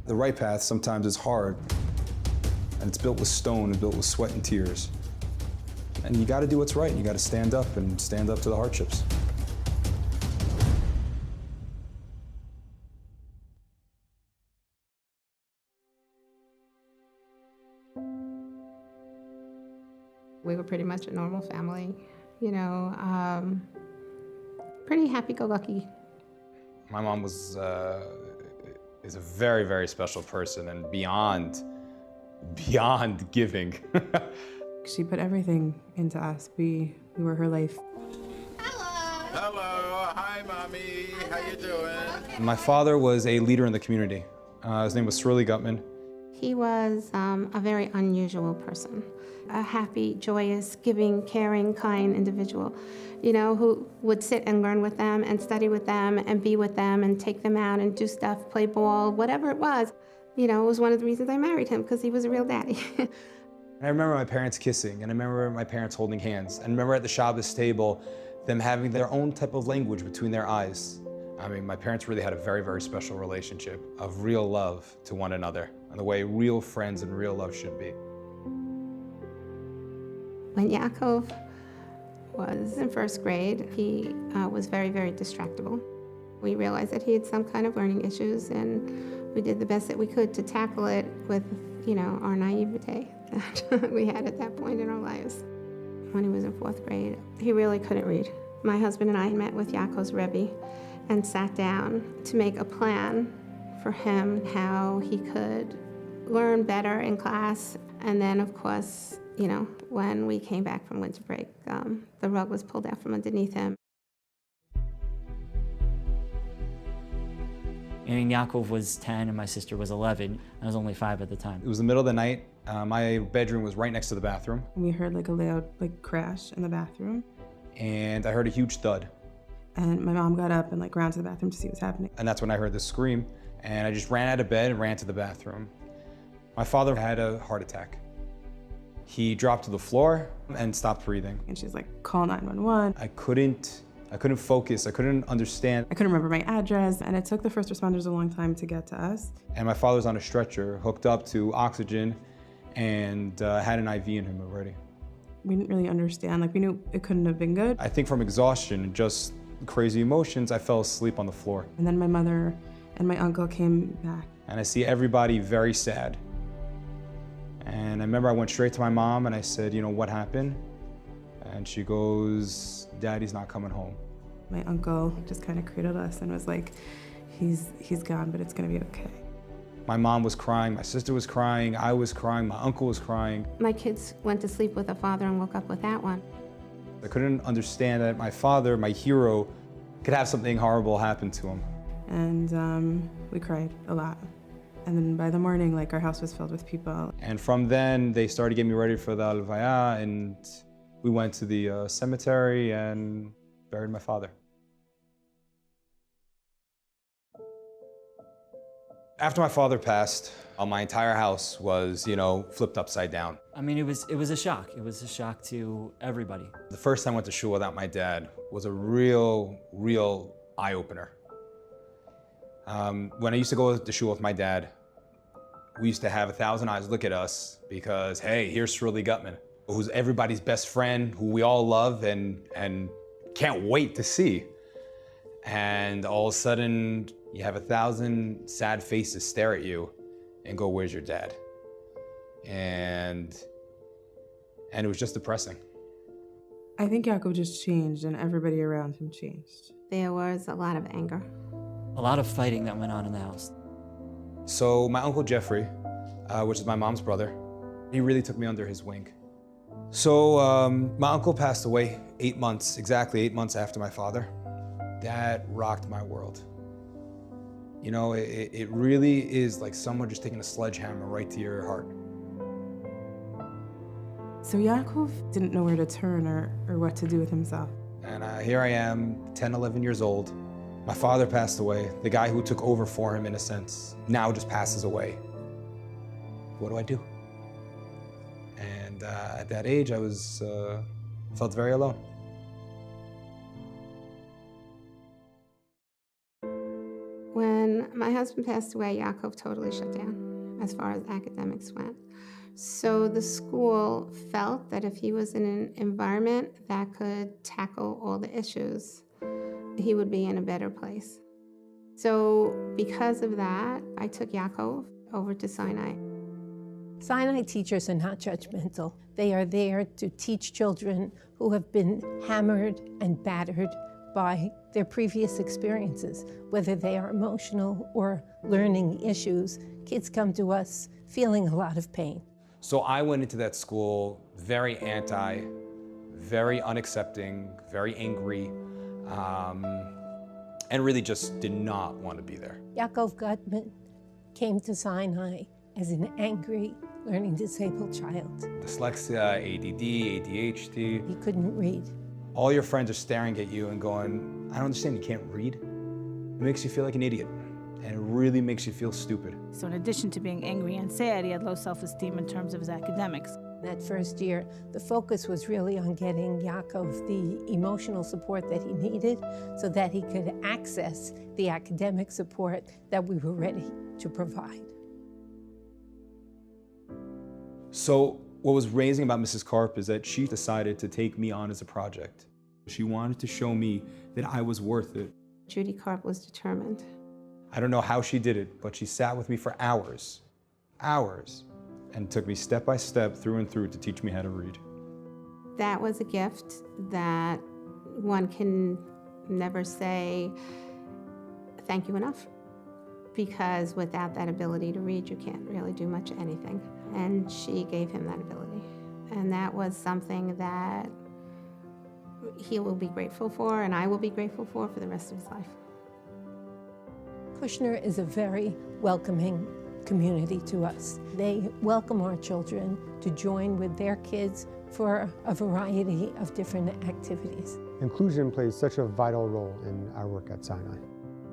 The right path sometimes is hard, and it's built with stone and built with sweat and tears. And you gotta do what's right. You gotta stand up and stand up to the hardships. We were pretty much a normal family, you know, pretty happy-go-lucky. My mom is a very, very special person and beyond giving. She put everything into us. We were her life. Hello. Hello. Hi, Mommy. How you doing? My father was a leader in the community. His name was Yaakov Guttman. He was a very unusual person, a happy, joyous, giving, caring, kind individual, you know, who would sit and learn with them and study with them and be with them and take them out and do stuff, play ball, whatever it was. You know, it was one of the reasons I married him, because he was a real daddy. I remember my parents kissing, and I remember my parents holding hands, and I remember at the Shabbos table, them having their own type of language between their eyes. I mean, my parents really had a very, very special relationship of real love to one another, and the way real friends and real love should be. When Yaakov was in first grade, he was very, very distractible. We realized that he had some kind of learning issues, and we did the best that we could to tackle it with, you know, our naivete that we had at that point in our lives. When he was in fourth grade, he really couldn't read. My husband and I met with Yaakov's Rebbe and sat down to make a plan for him how he could learn better in class. And then, of course, you know, when we came back from winter break, the rug was pulled out from underneath him. I mean, Yaakov was 10 and my sister was 11. I was only 5 at the time. It was the middle of the night. My bedroom was right next to the bathroom. We heard like a loud crash in the bathroom. And I heard a huge thud. And my mom got up and ran to the bathroom to see what's happening. And that's when I heard the scream. And I just ran out of bed and ran to the bathroom. My father had a heart attack. He dropped to the floor and stopped breathing. And she's like, call 911. I couldn't focus. I couldn't understand. I couldn't remember my address, and it took the first responders a long time to get to us. And my father's on a stretcher, hooked up to oxygen, and had an IV in him already. We didn't really understand. We knew it couldn't have been good. I think from exhaustion and just crazy emotions, I fell asleep on the floor. And then my mother and my uncle came back. And I see everybody very sad. And I remember I went straight to my mom and I said, you know, what happened? And she goes, Daddy's not coming home. My uncle just kind of cradled us and was like, he's gone, but it's gonna be okay. My mom was crying, my sister was crying, I was crying, my uncle was crying. My kids went to sleep with a father and woke up with that one. I couldn't understand that my father, my hero, could have something horrible happen to him. And we cried a lot. And then by the morning, our house was filled with people. And from then, they started getting me ready for the alvaya, and we went to the cemetery and buried my father. After my father passed, my entire house was, flipped upside down. I mean, it was a shock. It was a shock to everybody. The first time I went to shul without my dad was a real eye-opener. When I used to go to shul with my dad, we used to have 1,000 eyes look at us because, hey, here's Yaakov Guttman, who's everybody's best friend, who we all love and can't wait to see. And all of a sudden, you have 1,000 sad faces stare at you and go, where's your dad? And it was just depressing. I think Yaakov just changed and everybody around him changed. There was a lot of anger. A lot of fighting that went on in the house. So my uncle Jeffrey, which is my mom's brother, he really took me under his wing. So my uncle passed away exactly 8 months after my father. That rocked my world. You know, it really is like someone just taking a sledgehammer right to your heart. So Yaakov didn't know where to turn or what to do with himself. And here I am, 10, 11 years old. My father passed away. The guy who took over for him, in a sense, now just passes away. What do I do? And at that age, I felt very alone. When my husband passed away, Yaakov totally shut down as far as academics went. So the school felt that if he was in an environment that could tackle all the issues, he would be in a better place. So because of that, I took Yaakov over to Sinai. Sinai teachers are not judgmental. They are there to teach children who have been hammered and battered by their previous experiences, whether they are emotional or learning issues. Kids come to us feeling a lot of pain. So I went into that school very anti, very unaccepting, very angry, and really just did not want to be there. Yaakov Guttman came to Sinai as an angry, learning disabled child. Dyslexia, ADD, ADHD. He couldn't read. All your friends are staring at you and going, I don't understand, you can't read? It makes you feel like an idiot, and it really makes you feel stupid. So in addition to being angry and sad, he had low self-esteem in terms of his academics. That first year, the focus was really on getting Yaakov the emotional support that he needed so that he could access the academic support that we were ready to provide. So what was amazing about Mrs. Karp is that she decided to take me on as a project. She wanted to show me that I was worth it. Judy Karp was determined. I don't know how she did it, but she sat with me for hours, and took me step by step through and through to teach me how to read. That was a gift that one can never say thank you enough, because without that ability to read, you can't really do much of anything. And she gave him that ability. And that was something that he will be grateful for, and I will be grateful for the rest of his life. Kushner is a very welcoming community to us. They welcome our children to join with their kids for a variety of different activities. Inclusion plays such a vital role in our work at Sinai.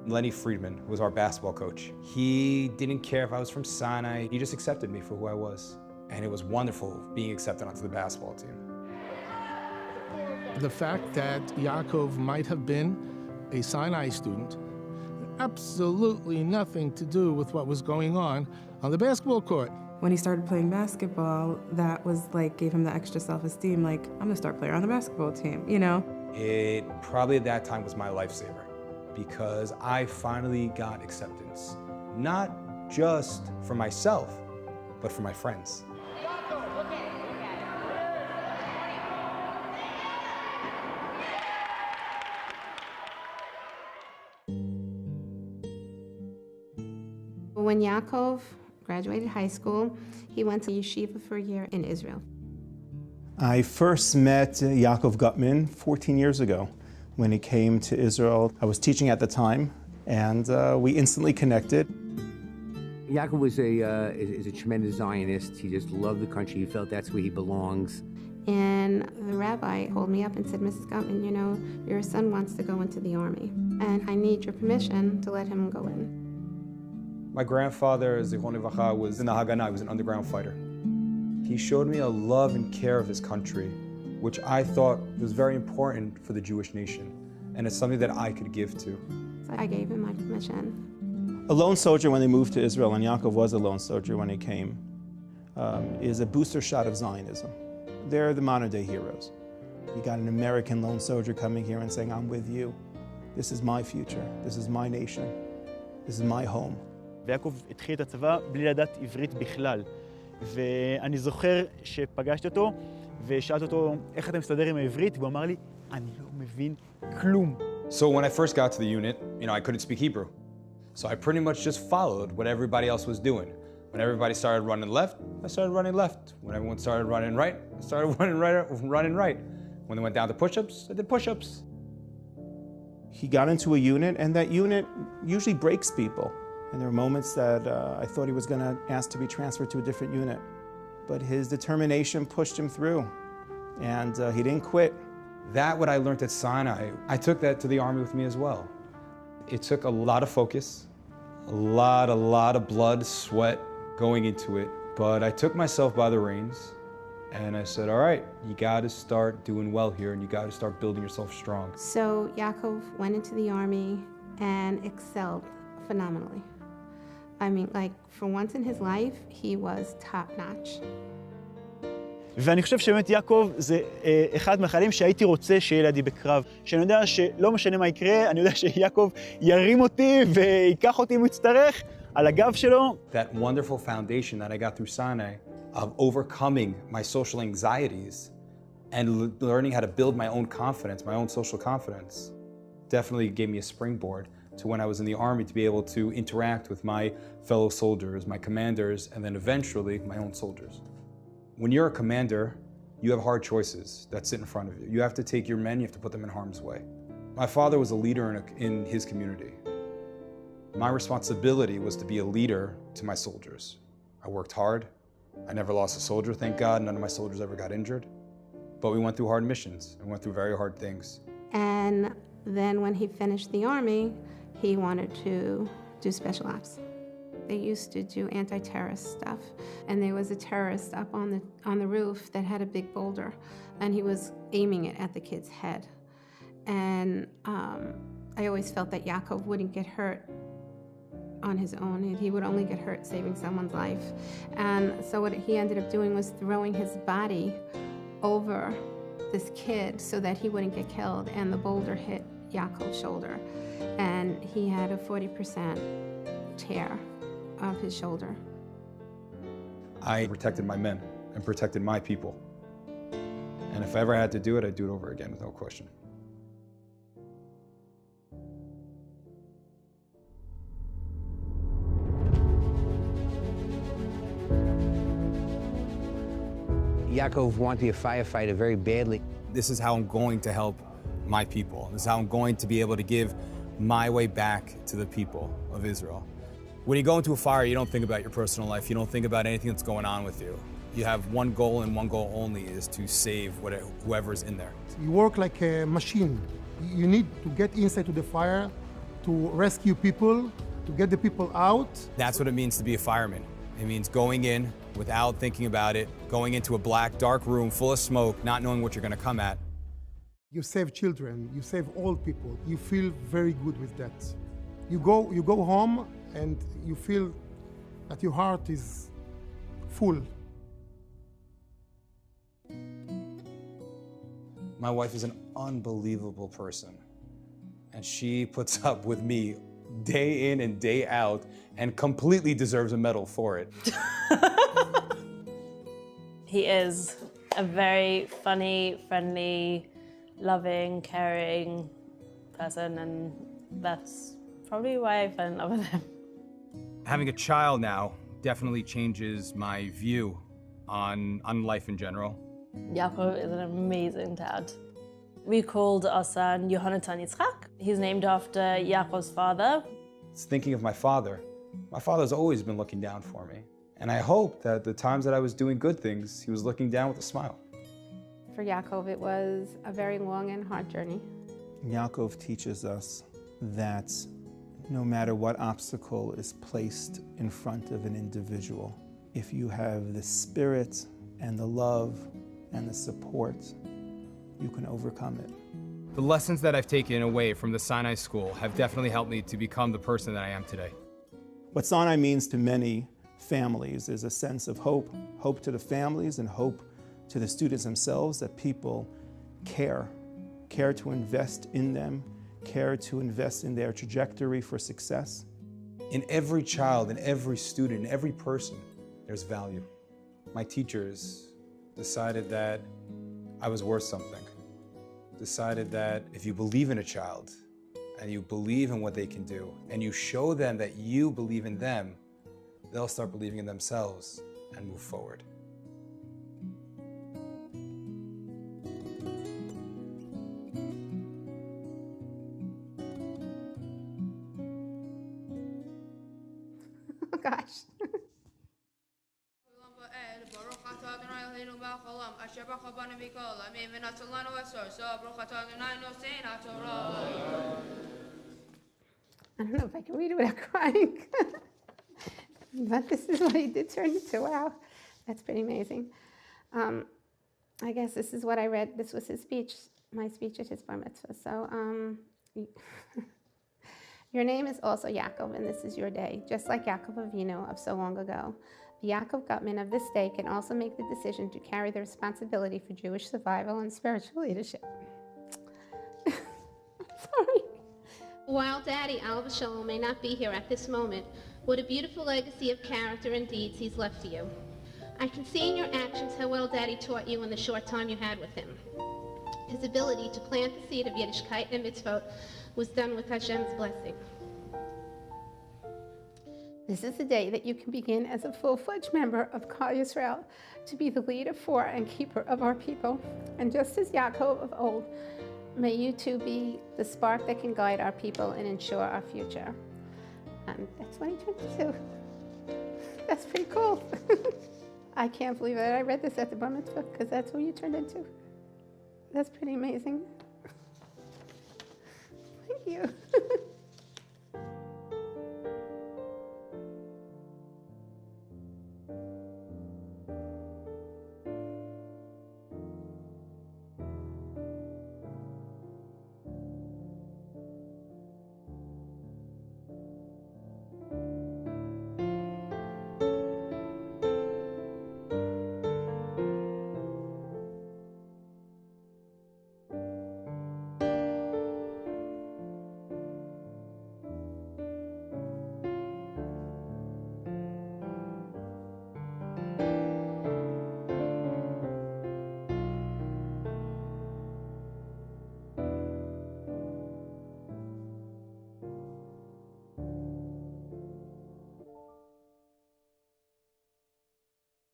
Lenny Friedman was our basketball coach. He didn't care if I was from Sinai. He just accepted me for who I was. And it was wonderful being accepted onto the basketball team. The fact that Yaakov might have been a Sinai student, absolutely nothing to do with what was going on the basketball court. When he started playing basketball, that was like, gave him the extra self-esteem, like, I'm the star player on the basketball team, you know? It probably at that time was my lifesaver, because I finally got acceptance, not just for myself, but for my friends. When Yaakov graduated high school, he went to yeshiva for a year in Israel. I first met Yaakov Guttman 14 years ago when he came to Israel. I was teaching at the time, and we instantly connected. Yaakov was is a tremendous Zionist. He just loved the country. He felt that's where he belongs. And the rabbi called me up and said, Mrs. Guttman, you know, your son wants to go into the army, and I need your permission to let him go in. My grandfather, Zichron Livracha, was in the Haganah. He was an underground fighter. He showed me a love and care of his country, which I thought was very important for the Jewish nation, and it's something that I could give to. So I gave him my permission. A lone soldier when they moved to Israel, and Yaakov was a lone soldier when he came, is a booster shot of Zionism. They're the modern day heroes. You got an American lone soldier coming here and saying, I'm with you. This is my future. This is my nation. This is my home. ויעקב התחיל את הצבא בלי לדעת עברית בכלל. ואני זוכר שפגשתי אותו ושאלתי אותו, איך אתה מסתדר עם העברית? והוא אמר לי, אני לא מבין כלום. So when I first got to the unit, you know, I couldn't speak Hebrew. So I pretty much just followed what everybody else was doing. When everybody started running left, I started running left. When everyone started running right, I started running right. When they went down to push-ups, I did push-ups. He got into a unit, and that unit usually breaks people. And there were moments that I thought he was going to ask to be transferred to a different unit. But his determination pushed him through, and he didn't quit. That, what I learned at Sinai, I took that to the Army with me as well. It took a lot of focus, a lot of blood, sweat going into it. But I took myself by the reins, and I said, all right, you got to start doing well here, and you got to start building yourself strong. So Yaakov went into the Army and excelled phenomenally. I mean, like, for once in his life, he was top-notch. ואני חושב שבאמת יעקב זה אחד מהחיילים שהייתי רוצה שיהיה לידי בקרב. שאני יודע שלא משנה מה יקרה, אני יודע שיעקב ירים אותי ויקח אותי אם הוא יצטרך על הגב שלו. That wonderful foundation that I got through Sinai of overcoming my social anxieties and learning how to build my own confidence, my own social confidence, definitely gave me a springboard to when I was in the Army to be able to interact with my fellow soldiers, my commanders, and then eventually my own soldiers. When you're a commander, you have hard choices that sit in front of you. You have to take your men, you have to put them in harm's way. My father was a leader in his community. My responsibility was to be a leader to my soldiers. I worked hard. I never lost a soldier, thank God. None of my soldiers ever got injured. But we went through hard missions and went through very hard things. And then when he finished the Army, he wanted to do special ops. They used to do anti-terrorist stuff, and there was a terrorist up on the roof that had a big boulder, and he was aiming it at the kid's head. And I always felt that Yaakov wouldn't get hurt on his own. He would only get hurt saving someone's life. And so what he ended up doing was throwing his body over this kid so that he wouldn't get killed, and the boulder hit Yaakov's shoulder, and he had a 40% tear of his shoulder. I protected my men and protected my people. And if I ever had to do it, I'd do it over again with no question. Yaakov wanted to be a firefighter very badly. This is how I'm going to help my people. This is how I'm going to be able to give my way back to the people of Israel. When you go into a fire, you don't think about your personal life. You don't think about anything that's going on with you. You have one goal, and one goal only, is to save whoever's in there. You work like a machine. You need to get inside to the fire, to rescue people, to get the people out. That's what it means to be a fireman. It means going in without thinking about it, going into a black, dark room full of smoke, not knowing what you're going to come at. You save children, you save old people. You feel very good with that. You go home and you feel that your heart is full. My wife is an unbelievable person, and she puts up with me day in and day out and completely deserves a medal for it. He is a very funny, friendly, loving, caring person, and that's probably why I fell in love with him. Having a child now definitely changes my view on life in general. Yaakov is an amazing dad. We called our son Yehonatan Yitzchak. He's named after Yaakov's father. It's thinking of my father's always been looking down for me. And I hope that the times that I was doing good things, he was looking down with a smile. For Yaakov, it was a very long and hard journey. Yaakov teaches us that no matter what obstacle is placed in front of an individual, if you have the spirit and the love and the support, you can overcome it. The lessons that I've taken away from the Sinai school have definitely helped me to become the person that I am today. What Sinai means to many families is a sense of hope, hope to the families and hope to the students themselves, that people care to invest in them, care to invest in their trajectory for success. In every child, in every student, in every person, there's value. My teachers decided that I was worth something. Decided that if you believe in a child, and you believe in what they can do, and you show them that you believe in them, they'll start believing in themselves and move forward. Oh gosh. I don't know if I can read it without crying. But this is what he did turn into. Wow, that's pretty amazing. I guess this is what I read. This was his speech, my speech at his bar mitzvah. So, your name is also Yaakov, and this is your day. Just like Yaakov Avinu of so long ago, the Yaakov Guttman of this day can also make the decision to carry the responsibility for Jewish survival and spiritual leadership. Sorry. While Daddy, Alav Shalom, may not be here at this moment, what a beautiful legacy of character and deeds he's left for you. I can see in your actions how well Daddy taught you in the short time you had with him. His ability to plant the seed of Yiddishkeit and mitzvot was done with Hashem's blessing. This is the day that you can begin as a full-fledged member of Klal Yisrael to be the leader for and keeper of our people. And just as Yaakov of old, may you too be the spark that can guide our people and ensure our future. And that's what he turned into. That's pretty cool. I can't believe that I read this at the bar mitzvah, because that's who you turned into. That's pretty amazing. Thank you.